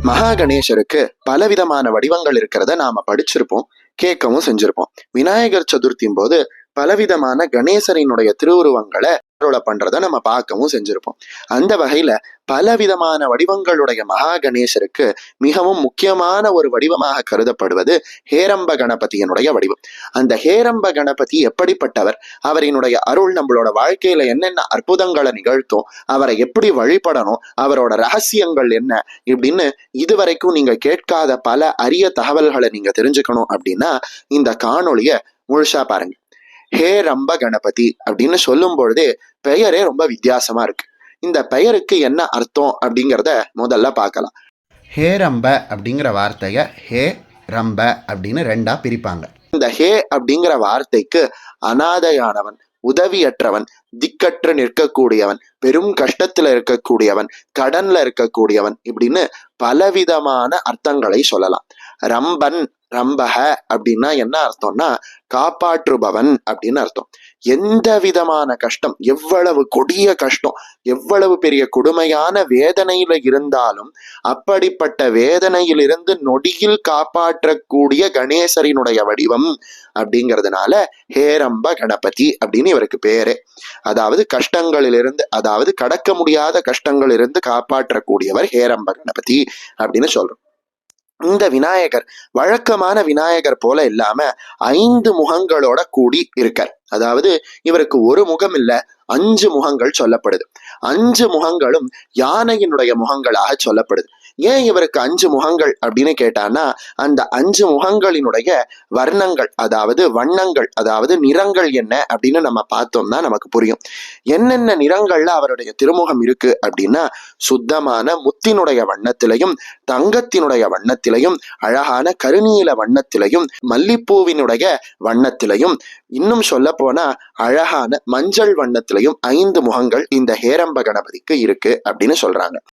மகா கணேசருக்கு பலவிதமான வடிவங்கள் இருக்கிறத நாம படிச்சிருப்போம், கேட்கவும் செஞ்சிருப்போம். விநாயகர் சதுர்த்தியும் போது பலவிதமான கணேசரினுடைய திருவுருவங்களை அருளை பண்றதை நம்ம பார்க்கவும் செஞ்சிருப்போம். அந்த வகையில பலவிதமான வடிவங்களுடைய மகா கணேசருக்கு மிகவும் முக்கியமான ஒரு வடிவமாக கருதப்படுவது ஹேரம்ப கணபதியினுடைய வடிவம். அந்த ஹேரம்ப கணபதி எப்படிப்பட்டவர், அவரினுடைய அருள் நம்மளோட வாழ்க்கையில என்னென்ன அற்புதங்களை நிகழ்த்தும், அவரை எப்படி வழிபடணும், அவரோட ரகசியங்கள் என்ன, இப்படின்னு இதுவரைக்கும் நீங்க கேட்காத பல அரிய தகவல்களை நீங்க தெரிஞ்சுக்கணும் அப்படின்னா இந்த காணொளிய முழுசா பாருங்க. ஹேரம்ப கணபதி அப்படின்னு சொல்லும் பொழுதே பெயரே ரொம்ப வித்தியாசமா இருக்கு. இந்த பெயருக்கு என்ன அர்த்தம் அப்படிங்கிறத முதல்ல பார்க்கலாம். ஹேரம்ப அப்படிங்கிற வார்த்தைய ஹே ரம்ப அப்படின்னு ரெண்டா பிரிப்பாங்க. இந்த ஹே அப்படிங்கிற வார்த்தைக்கு அனாதையானவன், உதவியற்றவன், திக்கற்று நிற்கக்கூடியவன், பெரும் கஷ்டத்துல இருக்கக்கூடியவன், கடன்ல இருக்கக்கூடியவன், இப்படின்னு பலவிதமான அர்த்தங்களை சொல்லலாம். ரம்பன், ரம்பக அப்படின்னா என்ன அர்த்தம்னா காப்பாற்றுபவன் அப்படின்னு அர்த்தம். எந்த விதமான கஷ்டம், எவ்வளவு கொடிய கஷ்டம், எவ்வளவு பெரிய கொடுமையான வேதனையில இருந்தாலும் அப்படிப்பட்ட வேதனையிலிருந்து நொடியில் காப்பாற்றக்கூடிய கணேசரினுடைய வடிவம் அப்படிங்கிறதுனால ஹேரம்ப கணபதி அப்படின்னு இவருக்கு பேரு. அதாவது கஷ்டங்களிலிருந்து, அதாவது கடக்க முடியாத கஷ்டங்களிலிருந்து காப்பாற்றக்கூடியவர் ஹேரம்ப கணபதி அப்படின்னு சொல்றோம். இந்த விநாயகர் வழக்கமான விநாயகர் போல இல்லாம 5 முகங்களோட கூடி இருக்கார். அதாவது இவருக்கு ஒரு முகம் இல்ல, 5 முகங்கள் சொல்லப்படுது. 5 முகங்களும் யானையினுடைய முகங்களாக சொல்லப்படுது. ஏன் இவருக்கு 5 முகங்கள் அப்படின்னு கேட்டான்னா, அந்த 5 முகங்களினுடைய வர்ணங்கள், அதாவது வண்ணங்கள், அதாவது நிறங்கள் என்ன அப்படின்னு நம்ம பார்த்தோம்னா நமக்கு புரியும். என்னென்ன நிறங்கள்ல அவருடைய திருமுகம் இருக்கு அப்படின்னா, சுத்தமான முத்தினுடைய வண்ணத்திலையும், தங்கத்தினுடைய வண்ணத்திலையும், அழகான கருநீல வண்ணத்திலையும், மல்லிப்பூவினுடைய வண்ணத்திலையும், இன்னும் சொல்ல போனா அழகான மஞ்சள் வண்ணத்திலையும் 5 முகங்கள் இந்த ஹேரம்ப கணபதிக்கு இருக்கு அப்படின்னு சொல்றாங்க.